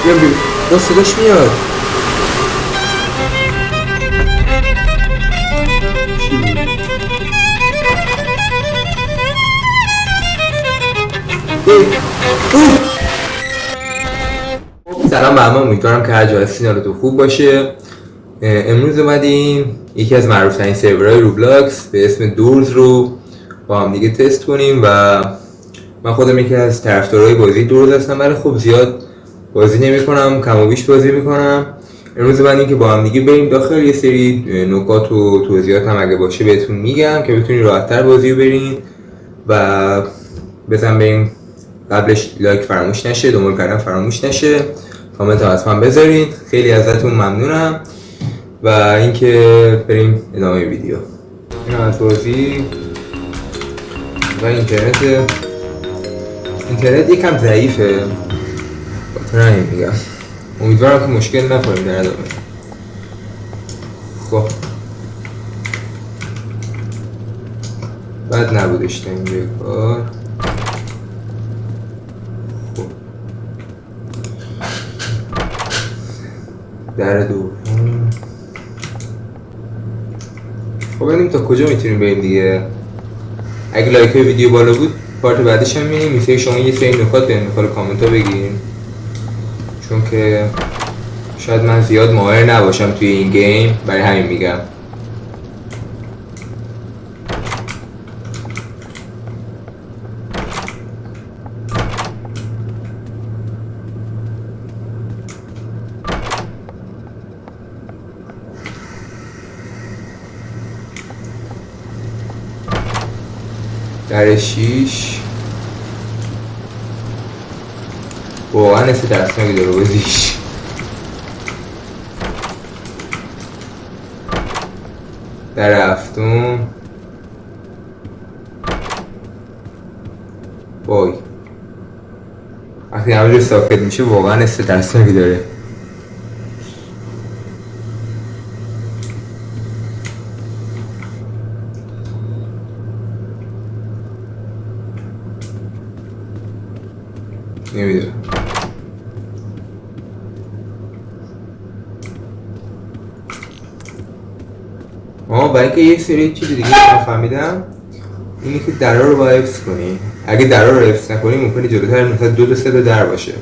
بیام بیام با صداش میاد. سلام به همه، امیدوارم که هر جا هستین حالتون خوب باشه. امروز اومدیم یکی از معروف‌ترین سرورهای روبلاکس به اسم دورز رو با هم دیگه تست کنیم و من خودم یکی از طرفدارای بازی دورز هستم، ولی خب زیاد بازی نمی‌کنم، کم و بیش بازی می‌کنم. امروز اومدیم که با هم دیگه بریم داخل، یه سری نکات و توضیحات هم اگه باشه بهتون میگم که بتونین راحت‌تر بازی رو برین و بزن بریم. قبلش لایک فراموش نشه، دنبال کردن فراموش نشه، کامنت هم حتما بذارید، خیلی ازتون ممنونم. و اینکه بریم ادامه ویدیو. این از بازی و اینترنت یکم ضعیفه، خاطر همین میگم امیدوارم که مشکل نخوریم در ادامه. خب بد نبودش تا اینجا کار. در دوم. خب ببینیم تا کجا میتونیم بریم دیگه. اگه لایک ویدیو بالا بود پارت بعدش هم می‌بینیم. میشه شما یه سری نکات بهم داخل کامنت ها بگین، چون که شاید من زیاد ماهر نباشم توی این گیم، برای همین میگم. در 6 واقعا اسم ترسناکی داره بازیش. در 7 وای وقتی همه جو ساکت میشه واقعا اسم ترسناکی داره. نمیدونم برای که یه سری چیز دیگه من فهمیدم اینه که درها رو باید حفظ کنی. اگه درها رو حفظ نکنی ممکنه جلوتر مثلا 2 تا 3 تا در باشه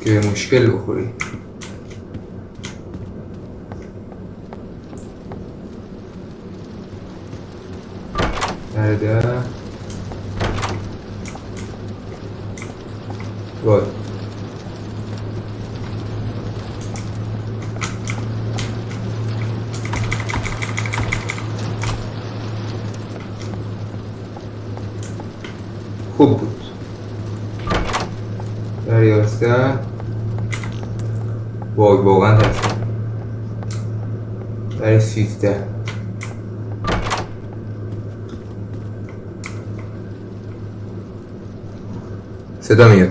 که به مشکل بخوری. در 10 وای خوب بود. در 11 وای واقعا ترسم. در 13 صدا میاد.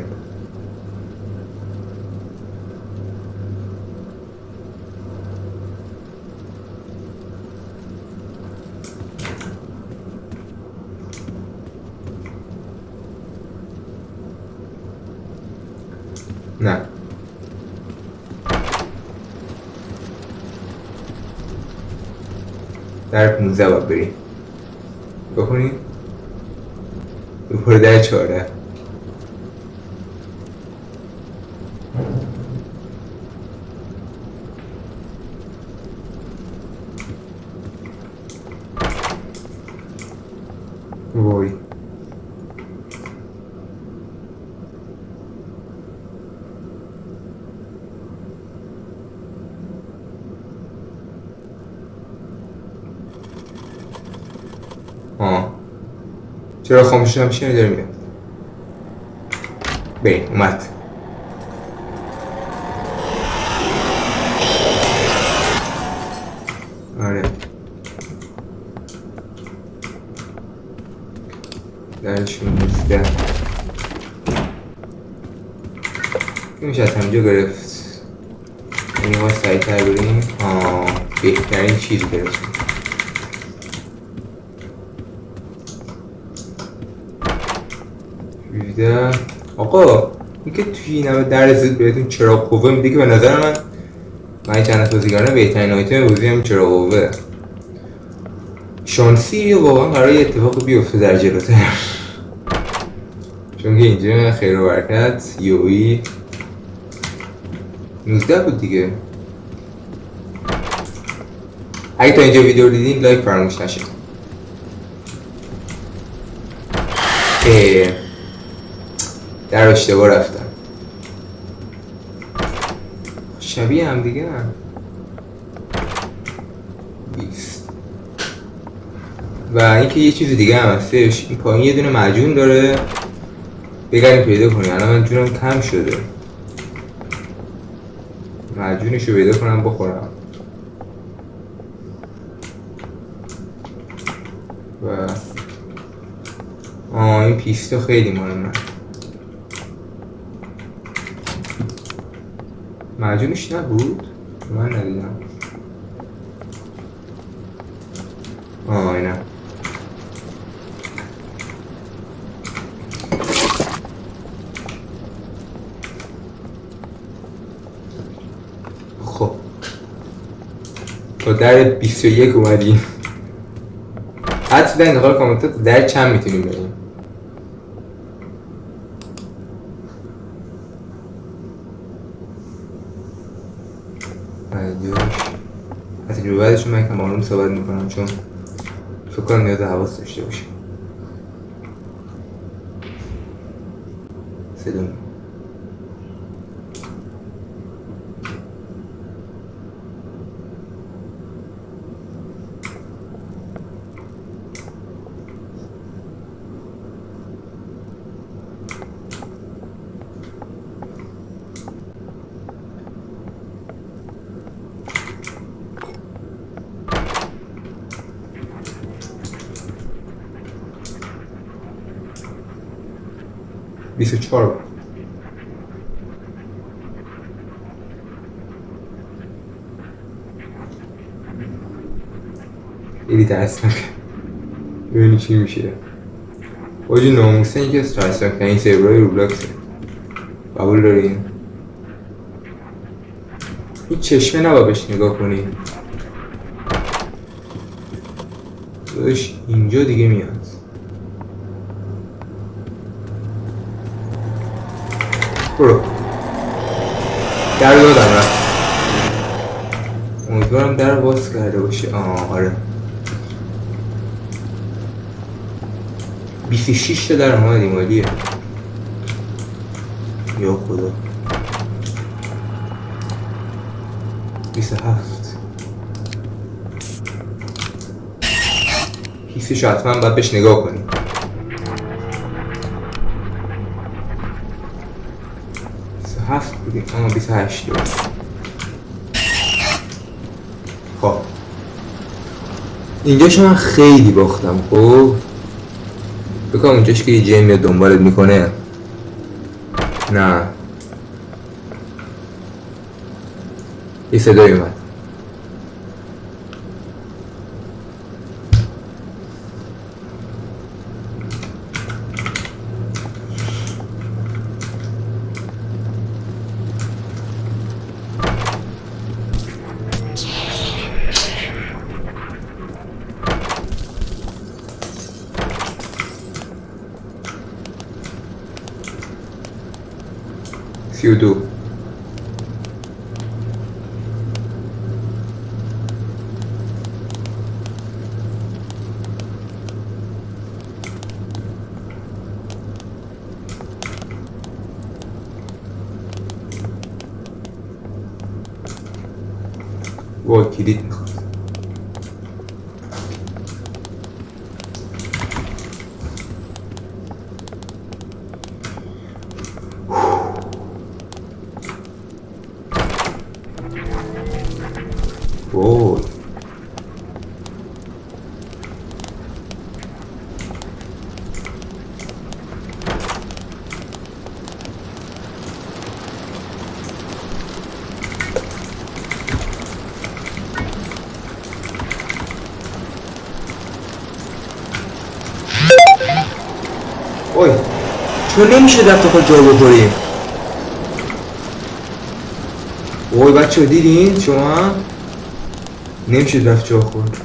نه در 15 باید بریم بخونیم بخوره. در 14 وای چرا خاموش نمیشه؟ داره میاد. بریم اومد. آره در 16 میشه از همجا گرفت. این ما سریع تر بریم. بهترین چیز گرفتیم. آقا اینکه توی این همه در رسید بهتون چراغ قوه میده که به نظر من چند از بازیگرانه بهترین آیتم بازی هم چراغ قوه. شانسی یا واقعا قراره یه اتفاق بیفته در جلوتر، چون که اینجا خیر و برکت یوی 19 بود دیگه. اگه تا اینجا ویدیو رو دیدین لایک فراموش نشه. در اشتباه رفتم. شبیه هم دیگه هم 20. و اینکه یه چیز دیگه هم هستش، این پایین یه دونه معجون داره، بگردیم پیدا کنیم. الان من جونم کم شده، معجونشو پیدا کنم بخورم. و این پیستو خیلی مهمه. معجونش نبود؟ من ندیدم. اینه. خب با در 21 اومدیم. حتی در انتقال کامنتات در چند میتونیم بریم؟ از تجربه بعدشون من کم آروم صحبت میکنم، چون فکر کنم نیاز حواس داشته باشیم. سلام. بیست و چهار. خیلی ترسناک. ببینی چی میشه. واجی ناموسه یکی از ترسناک‌ترین سرورهای روبلاکسه. قبول دارین؟ این چشمه نباید بهش نگاه کنی. داداش اینجا دیگه میاد. برو. در دادم رفت. امیدوارم در باز کرده باشه. آره 26 تا در اومدیم. عالیه. یا خدا 27. حیثش حتما باید بهش نگاه کنیم. هفت بودیم. 28 بود. خب اینجا من خیلی باختم. خب بکنم اونجاش که یه جیم میاد دنبالت میکنه. نه یه صدایی اومد. سی و دو. وای کلید میخواد. وای وای چون نمیشه دفت خود جا بخوریم. وای بچه ها دیدین شما نمیشه رفت جا خورد.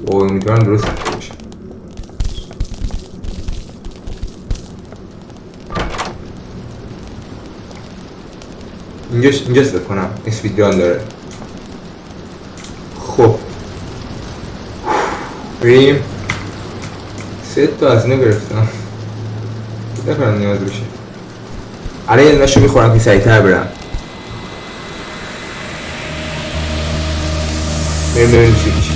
وای امیدوارم درست رفته باشه. اینجاست بکنم اسپیدران داره. خب بریم 3 تا از اینو گرفتم نکنم نیاز بشه. الان یه دونشو میخورم که سریعتر برم. بریم ببینیم چی میشه.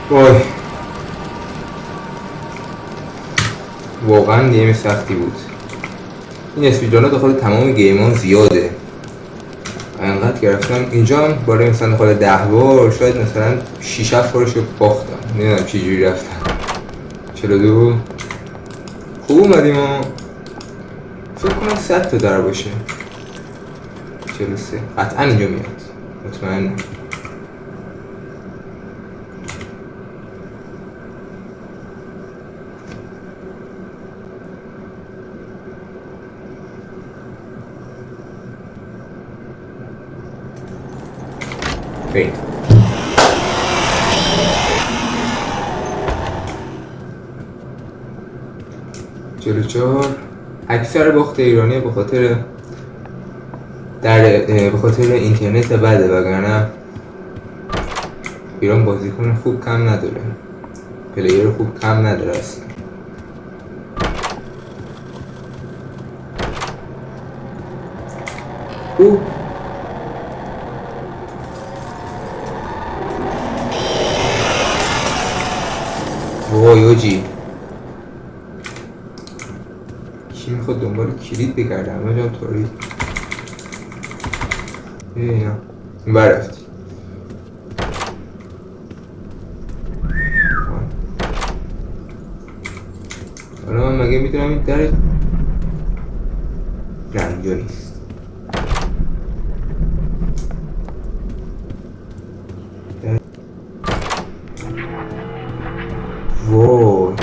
وای واقعا گیم سختی بود. این اسپیدران داخل تمام گیم ها زیاده. انقدر گرفتم اینجا هم برای مثلا داخل 10 بار شاید مثلا 6-7 بارشو باختم. نمیدونم چه جوری رفتم. 42 خوب اومدیم ها. فکر کنم 100 تا در باشه. 43 قطعا اینجا میاد مطمئنم. بریم. جلو 4 اکثر باخت ایرانی به خاطر اینترنت بده، وگرنه ایران بازیکن خوب کم نداره، پلیر خوب کم نداره اصلا. وای آجی کی میخواد دنبال کلید بگرده؟ همه جا طوری اینا این بر رفتی. حالا من مگه میتونم این در نه اینجا نیست. وای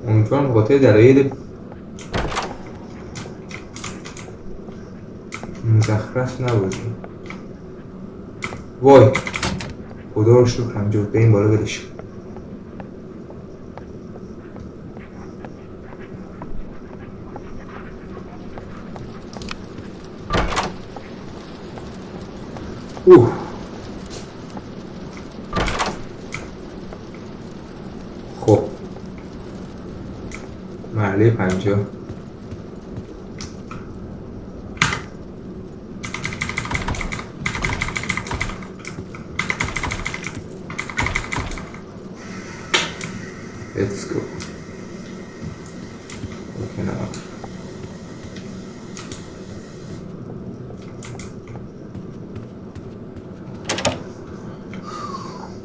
امیدوارم بخاطر دلایل مزخرف نبودیم. وای خدا رو شکر همجور به این بالا بدش. خب مرحله 50 Let's go. Okay, now.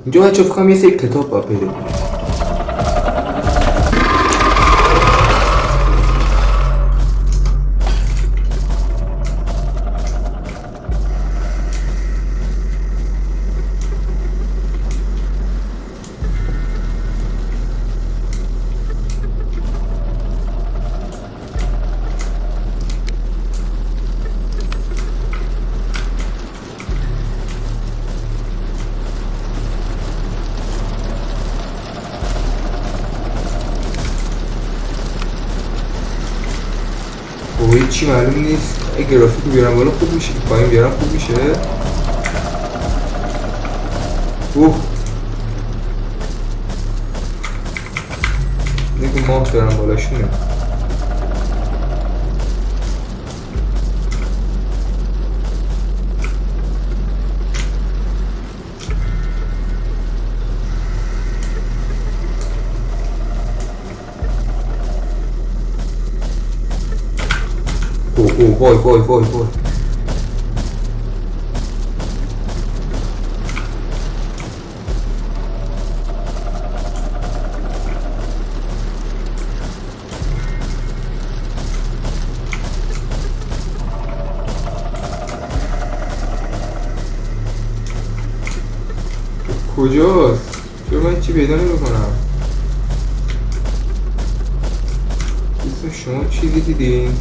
اینجا بچه فکرم یه سری کتاب باید پیدا کنید. هیچی معلوم نیست. اگه گرافیک بیارم بالا خوب میشه، پایین بیارم خوب میشه. دیگه ماه دارم بالاشونه. وای وای وای وای. کجاست؟ چرا من چی پیدا نمی‌کنم؟ شما چیزی دیدین؟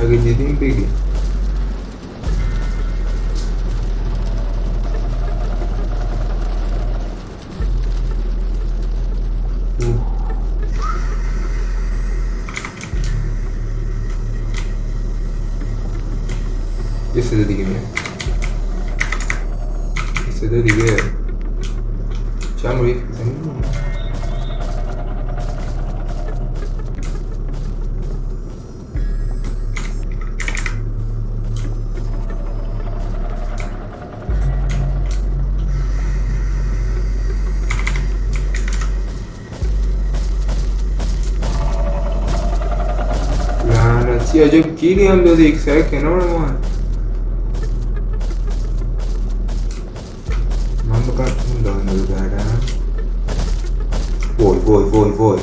اگه دیدین بگین. یه صدا دیگه میاد. یه صدا دیگه. چند رو یک بزنیم؟ لعنتی عجب گیری هم داده یک سر کنار ما. من بکنم اون دانه رو بردم. وای وای وای وای.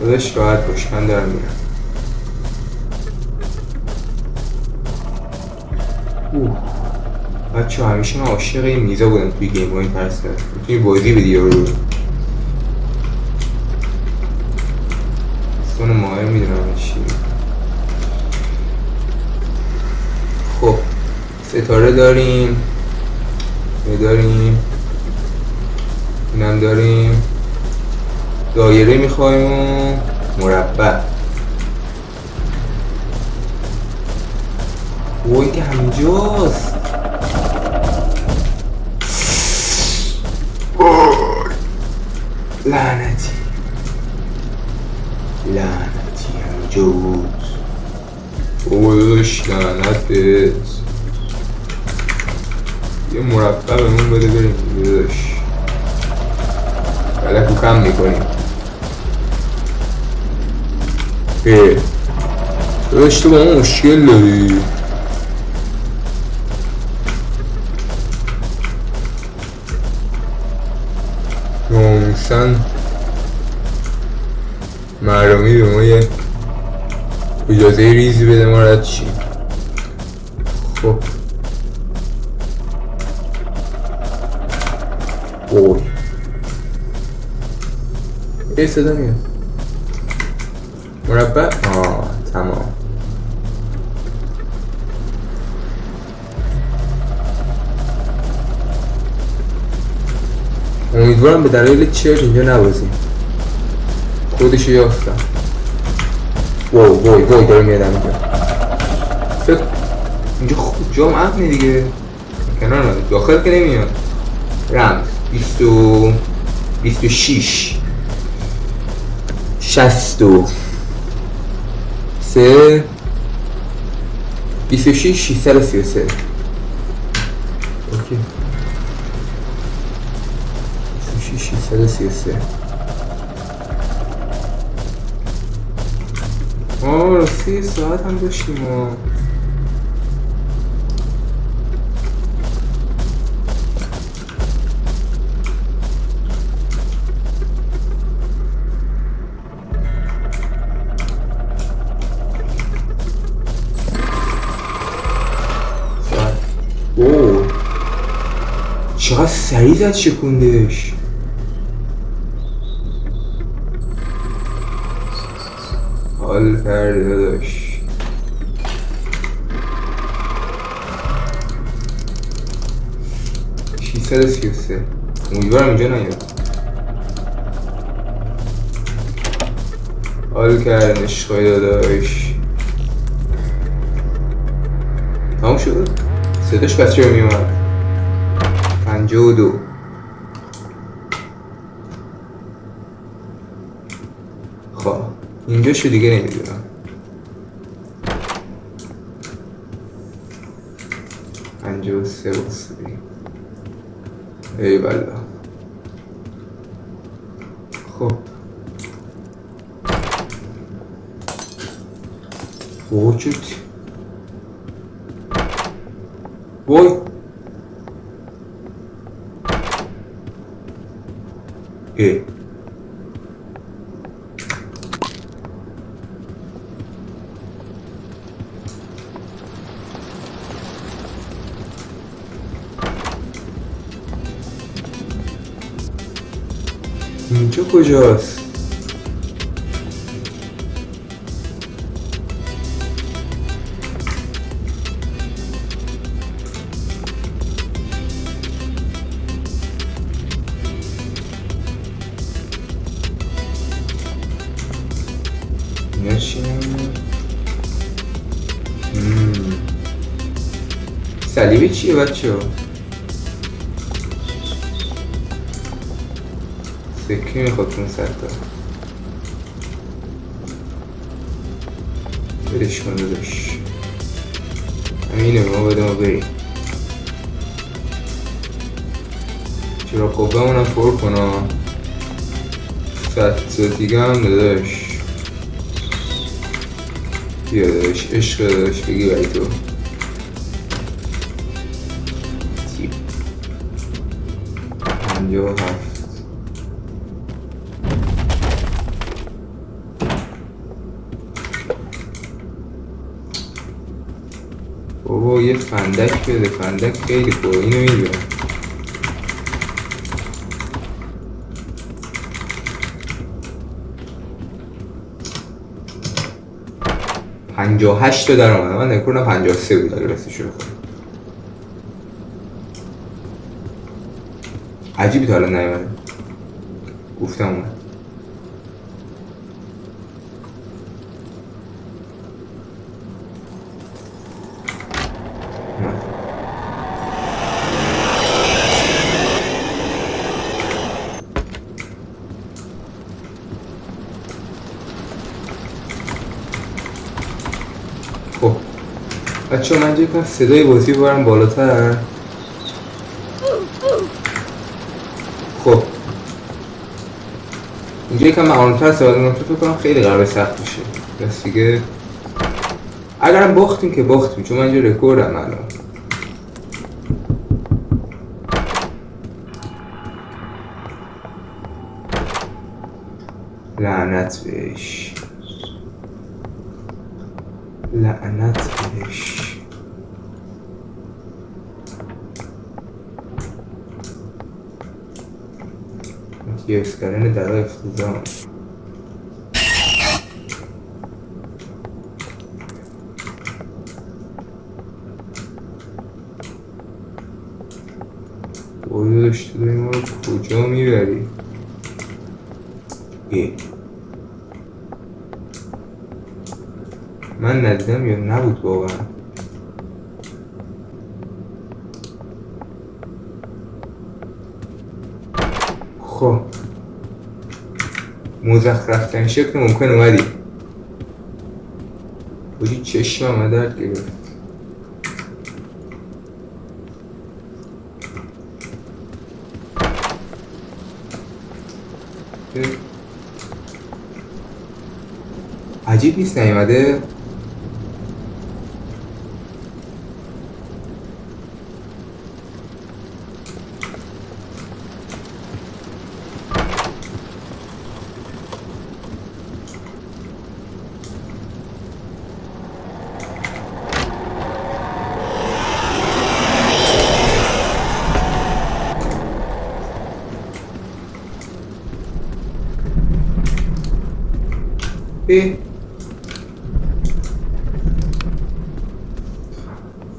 داداش راحت باش، من دارم میرم. بچه همیشه من عاشق این میزا بودم توی گیم های پرستر. توی بازی بدی رو سون ماهر میدونم چی. خب ستاره داریم، اینم داریم. دایره میخوایم و مربع. وای که همینجاست. لعنتی همینجا بود. اوش لعنت بهت. یه مربع بهمون بده بریم داداش. بلکو کم میکنیم. داداش تو با ما مشکل داری. ناموسن محرمی به ما یه اجازه ریزی بده ما رد چی. خب اوی یه صدا میاد. مربع تمام. امیدوارم به دلایل چرت اینجا نبازیم. خودشو یافتم. وای داره میادم اینجا. فکر اینجا خوب جام امنه دیگه. کنار نده داخل که نمیاد. رمز 26 63 26 633. اوکی 26 633. راستی ساعت هم داشتیم چقدر سریع زد شکوندش. حال کرده داداش. 633. امیدوارم اینجا نیاد. حال کردن عشقای داداش. تمام شد؟ صداش بس چرا میومد؟ 52. خب اینجاشو دیگه نمیدونم. 53 بسیاری. ای بلا. خب وجود وای ای اینجا کجاست؟ اینا چی نمید؟ صلیبی چیه بچه ها؟ سکه میخواد اون سر تا برش کن داداش. همینه ما بده ما بریم. چرا قوه اونم پر کنم. 100 دیگه هم داداش. بیا داداش عشق داداش بگی بایی تو. تیپ 57. بابا یه فندک بده. فندک خیلی خوبه. اینو میدونم. پنجاه هشت تا در آمده. من نکنم 53 بود اگه رسته شده خود. عجیبی تا حالا نیومده. گفتم اومد. خب بچه ها من جایی کنم صدای بازی ببرم بالاتر. خب اینجا یکم من آرامتر صحبت میکنم. فکر کنم خیلی قرار سخت میشه. بس دیگه اگرم باختیم که باختیم چون من اینجا رکوردم الان. لعنت بهش. لعنت بهش. یه اسکرین در افتضاح. بودش تو داری ما رو کجا میبری؟ من ندیدم یا نبود واقعا. خب مزخرفترین شکل ممکن اومدی. بودی چشمم هم درد گرفت. عجیب نیست نیومده. ای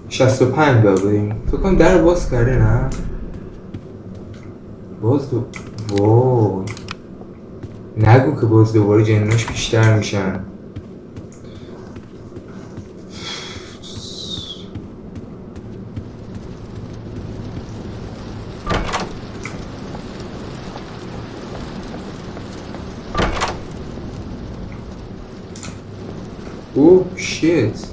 65 باید بریم. فکر کنم در باز کرده نه؟ باز دو وای نگو که باز دوباره جناش بیشتر میشن. اوه شیت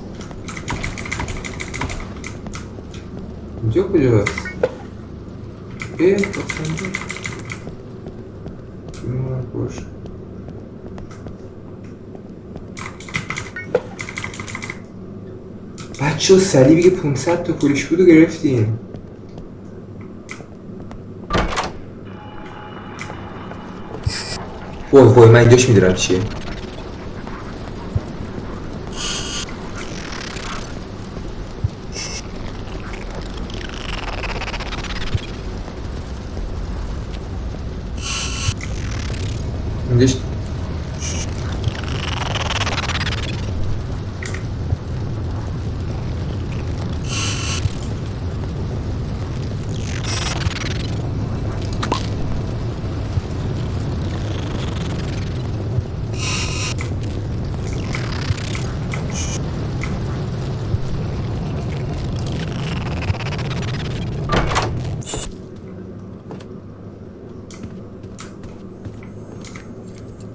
اینجا کجاست؟ باش بچه ها صلیبی که 500 تا پولش بودو گرفتیم. وای من اینجاش میدونم چیه. اینجاش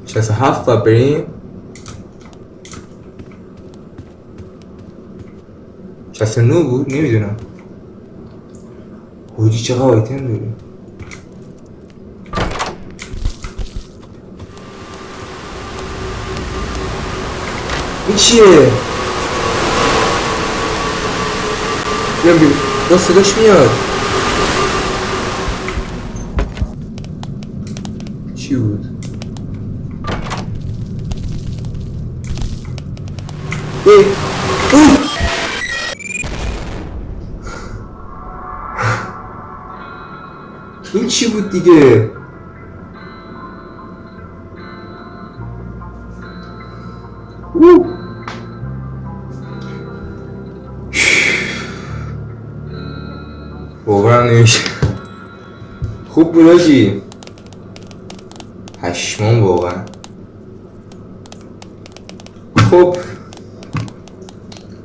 شست هفت باید بریم. 69 بود نمیدونم. حاجی چقدر آیتم داریم. این چیه؟ بیام بیام با صداش میاد. چی بود؟ این چی بود دیگه؟ باورم نمیشه. خوب بود آجی. پشمان واقعا. خب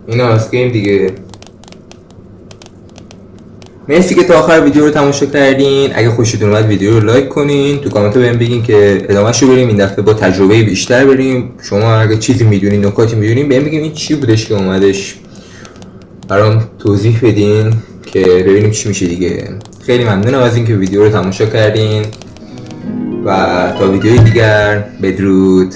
اینا از گیم دیگه. مرسی که تا آخر ویدیو رو تماشا کردین. اگه خوشتون اومد ویدیو رو لایک کنین، تو کامنت بهم بگین که ادامه‌شو بریم این دفعه با تجربه بیشتر بریم. شما اگه چیزی میدونین، نکاتی میدونین، بهم بگین این چی بودش که اومدش، برام توضیح بدین که ببینیم چی میشه دیگه. خیلی ممنونم از اینکه ویدیو رو تماشا کردین و تا ویدیوی دیگر بدرود.